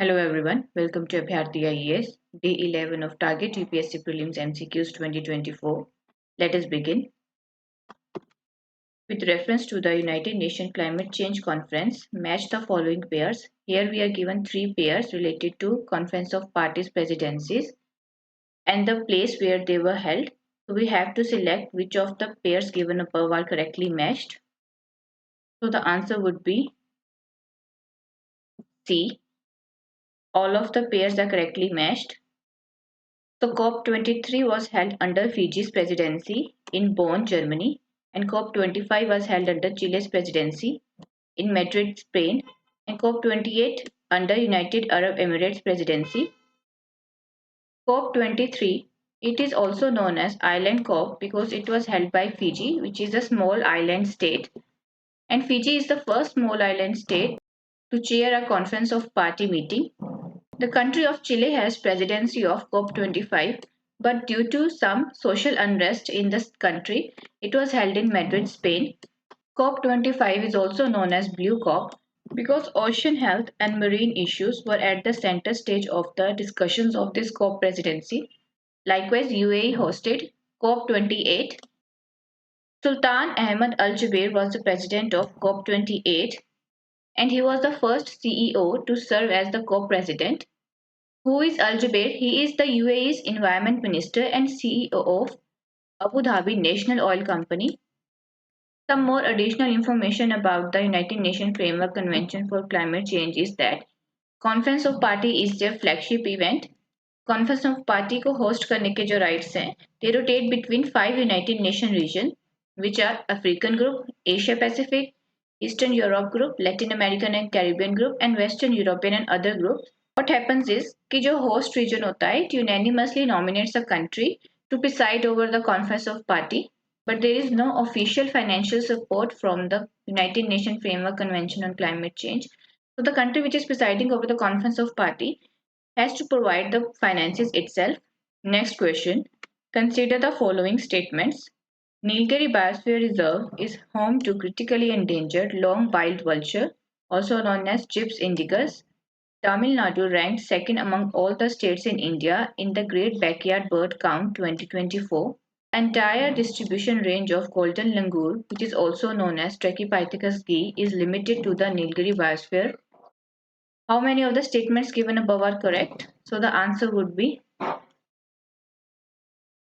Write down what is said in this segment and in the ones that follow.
Hello everyone, welcome to Abhyarthi IES, day 11 of Target UPSC Prelims MCQs 2024. Let us begin. With reference to the United Nations Climate Change Conference, match the following pairs. Here we are given three pairs related to Conference of Parties presidencies and the place where they were held. So we have to select which of the pairs given above are correctly matched. So the answer would be C. All of the pairs are correctly matched. So COP23 was held under Fiji's presidency in Bonn, Germany, and COP25 was held under Chile's presidency in Madrid, Spain, and COP28 under United Arab Emirates presidency. COP23, it is also known as Island COP because it was held by Fiji, which is a small island state, and Fiji is the first small island state to chair a conference of party meeting. The country of Chile has presidency of COP25, but due to some social unrest in this country, it was held in Madrid, Spain. COP25 is also known as Blue COP because ocean health and marine issues were at the center stage of the discussions of this COP presidency. Likewise, UAE hosted COP28. Sultan Ahmed Al Jaber was the president of COP28 and he was the first CEO to serve as the COP president. Who is Al Jaber? He is the UAE's Environment Minister and CEO of Abu Dhabi National Oil Company. Some more additional information about the United Nations Framework Convention for Climate Change is that Conference of Party is their flagship event. Conference of Party को host करने के जो rights हैं, they rotate between 5 United Nations regions, which are African Group, Asia Pacific, Eastern Europe Group, Latin American and Caribbean Group, and Western European and other groups. What happens is कि जो host region होता है, it unanimously nominates a country to preside over the Conference of Party, but there is no official financial support from the United Nations Framework Convention on Climate Change. So the country which is presiding over the Conference of Party has to provide the finances itself. Next question. Consider the following statements. Nilgiri Biosphere Reserve is home to critically endangered long-billed vulture, also known as Gyps indicus. Tamil Nadu ranked second among all the states in India in the Great Backyard Bird Count 2024. Entire distribution range of golden langur, which is also known as Trachypithecus ghee, is limited to the Nilgiri biosphere. How many of the statements given above are correct? So the answer would be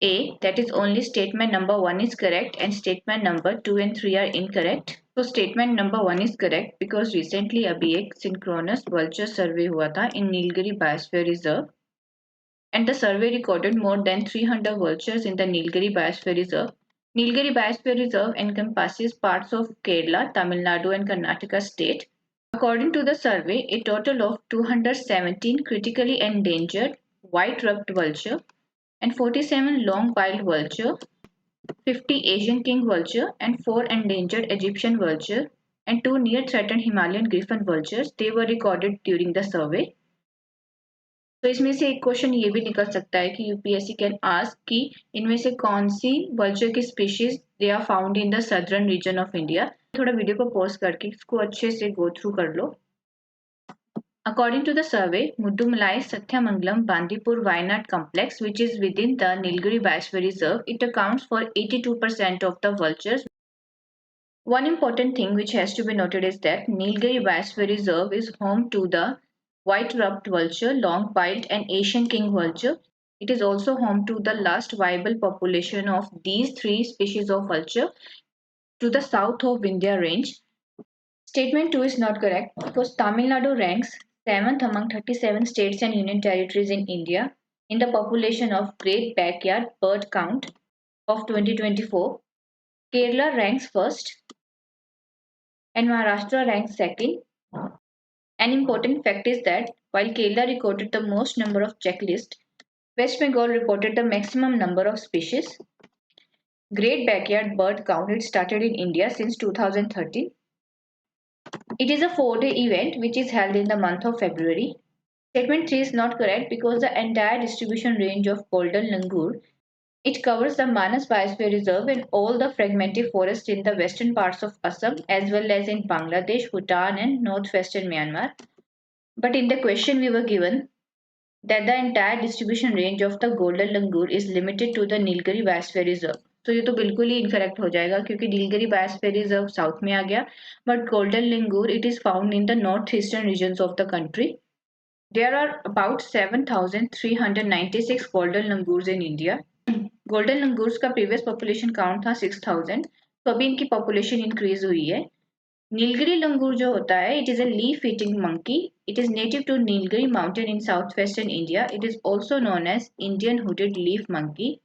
A, that is only statement number 1 is correct and statement number 2 and 3 are incorrect. So statement number 1 is correct because recently अभी एक synchronous vulture survey हुआ था in Nilgiri Biosphere Reserve and the survey recorded more than 300 vultures in the Nilgiri Biosphere Reserve. Nilgiri Biosphere Reserve encompasses parts of Kerala, Tamil Nadu and Karnataka state. According to the survey, a total of 217 critically endangered white-ruffed vulture and 47 long-billed vulture, 50 Asian king vulture and 4 endangered Egyptian vulture and 2 near-threatened Himalayan griffon vultures, they were recorded during the survey. तो इसमें से एक question ये भी निकल सकता है कि यूपीएससी कैन आस्क कि इनमें से कौन सी वर्चर की species they are found in the southern region of India. थोड़ा वीडियो को पॉज करके इसको अच्छे से गो थ्रू कर लो. According to the survey, Mudumalai Sathyamangalam Bandipur Wayanad complex, which is within the Nilgiri Biosphere Reserve, it accounts for 82% of the vultures. One important thing which has to be noted is that Nilgiri Biosphere Reserve is home to the white-ruffed vulture, long-billed and Asian king vulture. It is also home to the last viable population of these three species of vulture to the south of Vindhya range. Statement 2 is not correct because Tamil Nadu ranks 7th among 37 states and union territories in India in the population of Great Backyard Bird Count of 2024. Kerala ranks first and Maharashtra ranks second. An important fact is that while Kerala recorded the most number of checklists, West Bengal reported the maximum number of species. Great Backyard Bird Count started in India since 2013. It is a 4-day event which is held in the month of February. Statement 3 is not correct because the entire distribution range of golden langur, it covers the Manas Biosphere Reserve and all the fragmented forests in the western parts of Assam as well as in Bangladesh, Bhutan and northwestern Myanmar. But in the question we were given that the entire distribution range of the golden langur is limited to the Nilgiri biosphere reserve. तो ये तो बिल्कुल ही incorrect हो जाएगा क्योंकि Nilgiri biosphere reserve south में आ गया but golden langur it is found in the north eastern regions of the country. There are about 7,396 golden langurs in India. Golden langurs का प्रीवियस पॉपुलेशन काउंट था 6,000 तो अभी इनकी पॉपुलेशन इंक्रीज हुई है. नीलगिरी लंगूर जो होता है it is a leaf eating monkey. It is native to Nilgiri mountain in south western India. It is also known as Indian hooded leaf monkey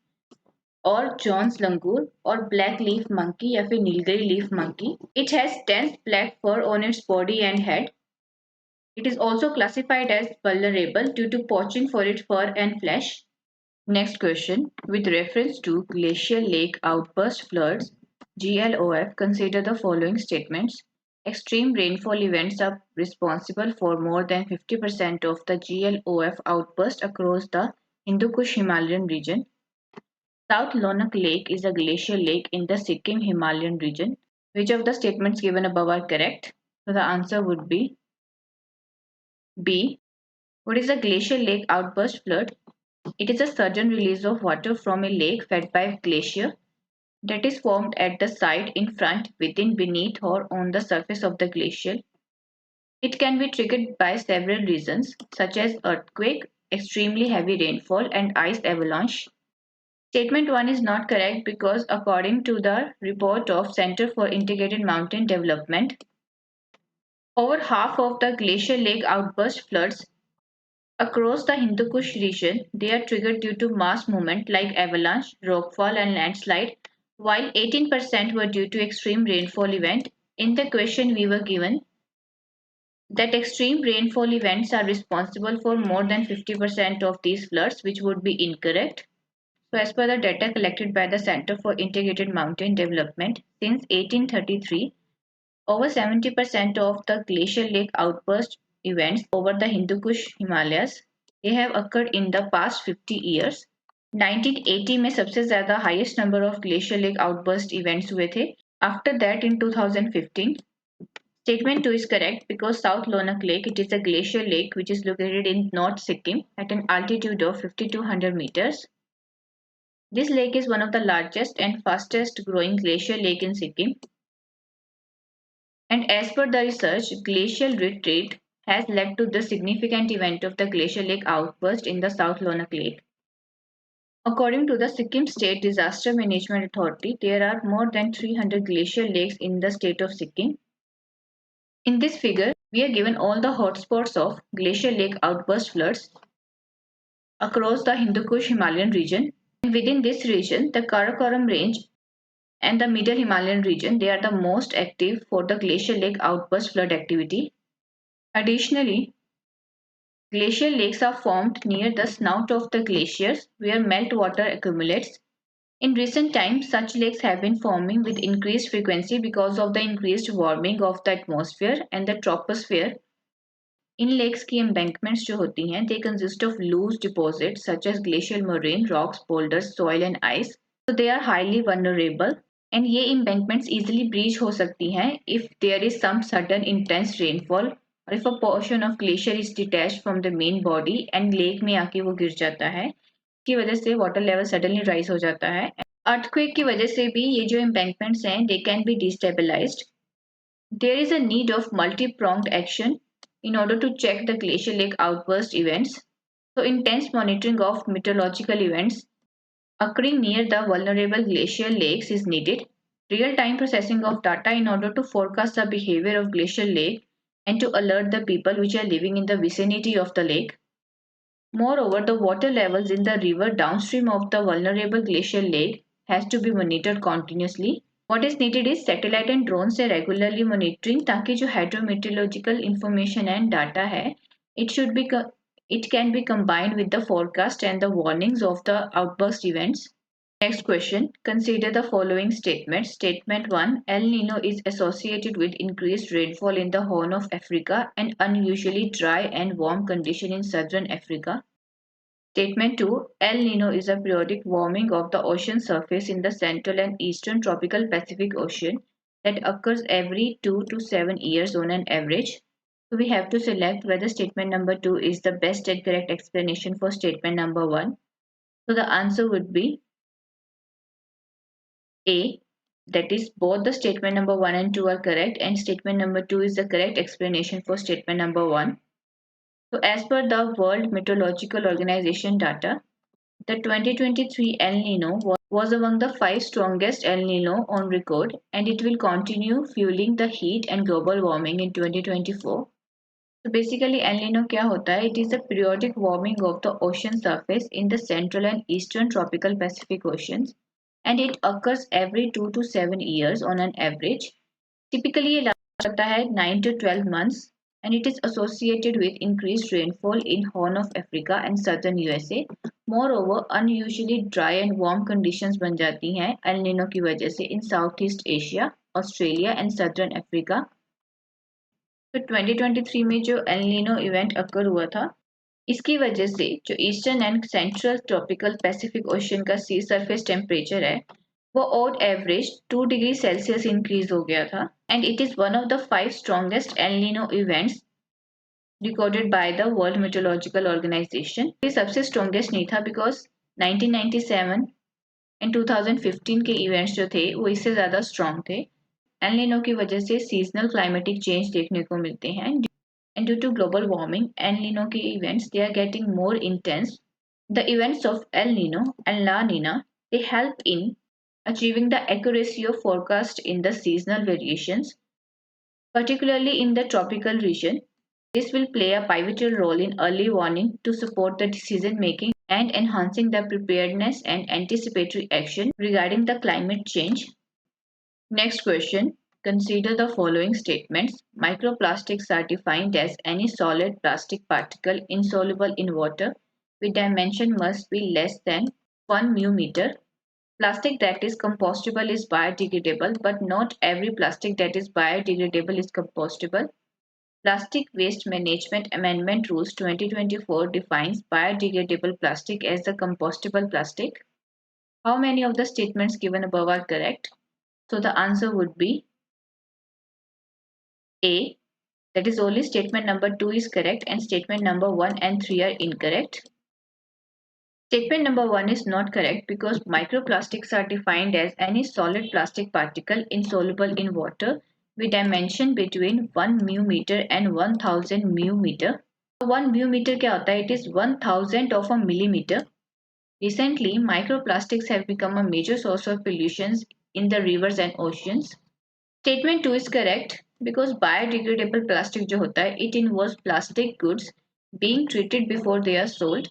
और जॉन्स लंगूर और ब्लैक लीफ मंकी या फिर Nilgiri leaf monkey. It has dense black fur on its body and head. It is also classified as vulnerable due to poaching for its fur and flesh. Next question. With reference to glacial lake outburst floods, GLOF, consider the following statements. Extreme rainfall events are responsible for more than 50% of the GLOF outburst across the Hindu Kush Himalayan region. South Lonak Lake is a glacial lake in the Sikkim Himalayan region. Which of the statements given above are correct? So the answer would be B. What is a glacial lake outburst flood? It is a sudden release of water from a lake fed by a glacier that is formed at the side, in front, within, beneath, or on the surface of the glacier. It can be triggered by several reasons, such as earthquake, extremely heavy rainfall, and ice avalanche. Statement 1 is not correct because, according to the report of Center for Integrated Mountain Development, over half of the glacial lake outburst floods across the Hindu Kush region, they are triggered due to mass movement like avalanche, rockfall, and landslide, while 18% were due to extreme rainfall event. In the question we were given that extreme rainfall events are responsible for more than 50% of these floods, which would be incorrect. So, as per the data collected by the Center for Integrated Mountain Development, since 1833, over 70% of the glacial lake outburst events over the Hindu Kush Himalayas they have occurred in the past 50 years. 1980 में सबसे ज़्यादा highest number of glacial lake outburst events हुए थे. After that in 2015, statement 2 is correct because South Lonak Lake it is a glacial lake which is located in North Sikkim at an altitude of 5200 meters. This lake is one of the largest and fastest growing glacial lake in Sikkim. And as per the research, glacial retreat has led to the significant event of the glacial lake outburst in the South Lonak Lake. According to the Sikkim State Disaster Management Authority, there are more than 300 glacial lakes in the state of Sikkim. In this figure, we are given all the hotspots of glacial lake outburst floods across the Hindu Kush Himalayan region. And within this region, the Karakoram Range and the Middle Himalayan region, they are the most active for the glacial lake outburst flood activity. Additionally, glacial lakes are formed near the snout of the glaciers where meltwater accumulates. In recent times, such lakes have been forming with increased frequency because of the increased warming of the atmosphere and the troposphere. In lakes की embankments जो होती हैं, they consist of loose deposits such as glacial moraine, rocks, boulders, soil and ice. So they are highly vulnerable. And ये embankments easily breach हो सकती हैं if there is some sudden intense rainfall or if a portion of glacier is detached from the main body and lake में आके वो गिर जाता है की वजह से water level suddenly rise हो जाता है. Earthquake की वजह से भी ये जो embankments हैं they can be destabilized. There is a need of multi-pronged action in order to check the glacial lake outburst events. So intense monitoring of meteorological events occurring near the vulnerable glacial lakes is needed. Real-time processing of data in order to forecast the behavior of glacial lake and to alert the people which are living in the vicinity of the lake. Moreover, the water levels in the river downstream of the vulnerable glacial lake has to be monitored continuously. What is needed is satellite and drone से regularly monitoring ताकि जो hydrometeorological information and data है it can be combined with the forecast and the warnings of the outburst events. Next question. Consider the following statements. Statement 1. El Nino is associated with increased rainfall in the Horn of Africa and unusually dry and warm condition in southern Africa. Statement 2. El Nino is a periodic warming of the ocean surface in the central and eastern tropical Pacific Ocean that occurs every 2 to 7 years on an average. So we have to select whether statement number 2 is the best and correct explanation for statement number 1. So the answer would be A, that is both the statement number 1 and 2 are correct and statement number 2 is the correct explanation for statement number 1. So as per the World Meteorological Organization data, the 2023 El Nino was among the 5 strongest El Nino on record and it will continue fueling the heat and global warming in 2024. So basically El Nino क्या होता है? It is a periodic warming of the ocean surface in the central and eastern tropical Pacific oceans and it occurs every 2 to 7 years on an average. Typically ये लगता है 9 to 12 months and it is associated with increased rainfall in Horn of Africa and southern USA. Moreover, unusually dry and warm conditions बन जाती हैं El Nino की वजह से in Southeast Asia, Australia and southern Africa. तो 2023 में जो El Nino event occur हुआ था इसकी वजह से जो eastern and central tropical Pacific Ocean का सी सरफेस टेम्परेचर है वो on average 2 degree Celsius increase हो गया था and it is one of the 5 strongest El Niño events recorded by the World Meteorological Organization. ये सबसे स्ट्रॉन्गेस्ट नहीं था बिकॉज 1997 एंड 2015 के इवेंट्स जो थे वो इससे ज़्यादा स्ट्रॉन्ग थे। एल नीनो की वजह से सीजनल क्लाइमेटिक चेंज देखने को मिलते हैं and due to global warming El Nino के events they are getting more intense. The events of El Nino and La Nina they help in achieving the accuracy of forecast in the seasonal variations, particularly in the tropical region. This will play a pivotal role in early warning to support the decision making and enhancing the preparedness and anticipatory action regarding the climate change. Next question. Consider the following statements. Microplastics are defined as any solid plastic particle insoluble in water with dimension must be less than 1 μm. Plastic that is compostable is biodegradable, but not every plastic that is biodegradable is compostable. Plastic Waste Management Amendment Rules 2024 defines biodegradable plastic as the compostable plastic. How many of the statements given above are correct? So the answer would be A, that is only statement number 2 is correct and statement number 1 and 3 are incorrect. Statement number 1 is not correct because microplastics are defined as any solid plastic particle insoluble in water with dimension between 1 μm and 1000 μm. 1 μm क्या होता है? It is 1000 of a millimeter. Recently, microplastics have become a major source of pollutions in the rivers and oceans. Statement 2 is correct because biodegradable plastic जो होता है it involves plastic goods being treated before they are sold.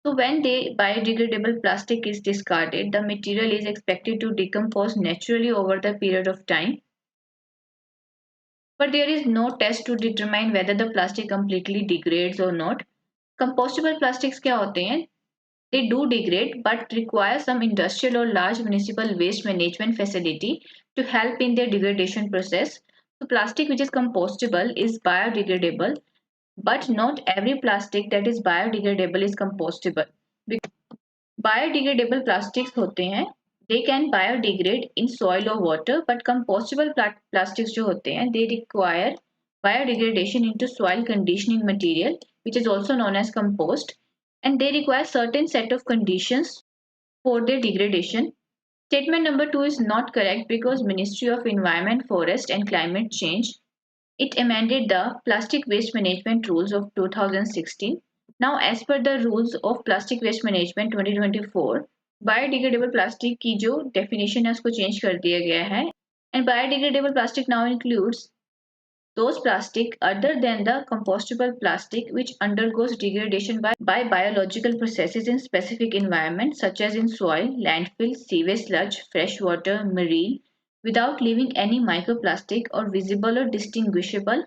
So when the biodegradable plastic is discarded, the material is expected to decompose naturally over the period of time. But there is no test to determine whether the plastic completely degrades or not. Compostable plastics क्या होते हैं? They do degrade but require some industrial or large municipal waste management facility to help in their degradation process. So plastic which is compostable is biodegradable, but not every plastic that is biodegradable is compostable. Biodegradable plastics होते हैं they can biodegrade in soil or water, but compostable plastics जो होते हैं they require biodegradation into soil conditioning material which is also known as compost, and they require certain set of conditions for their degradation. Statement number 2 is not correct because Ministry of Environment, Forest and Climate Change it amended the Plastic Waste Management Rules of 2016. Now, as per the rules of Plastic Waste Management 2024, biodegradable plastic की जो definition है उसको change कर दिया गया है, and biodegradable plastic now includes those plastic other than the compostable plastic which undergoes degradation by biological processes in specific environments such as in soil, landfill, sewage sludge, fresh water, marine, without leaving any microplastic or visible or distinguishable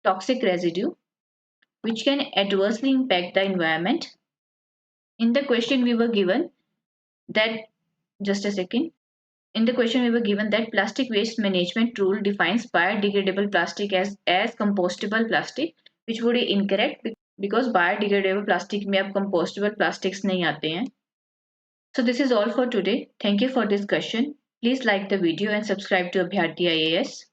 toxic residue which can adversely impact the environment. In the question we were given that, just a second, in the question we were given that plastic waste management rule defines biodegradable plastic as compostable plastic, which would be incorrect because biodegradable plastic में अब compostable plastics नहीं आते हैं. So this is all for today. Thank you for discussion. Please like the video and subscribe to Abhyarthi IAS.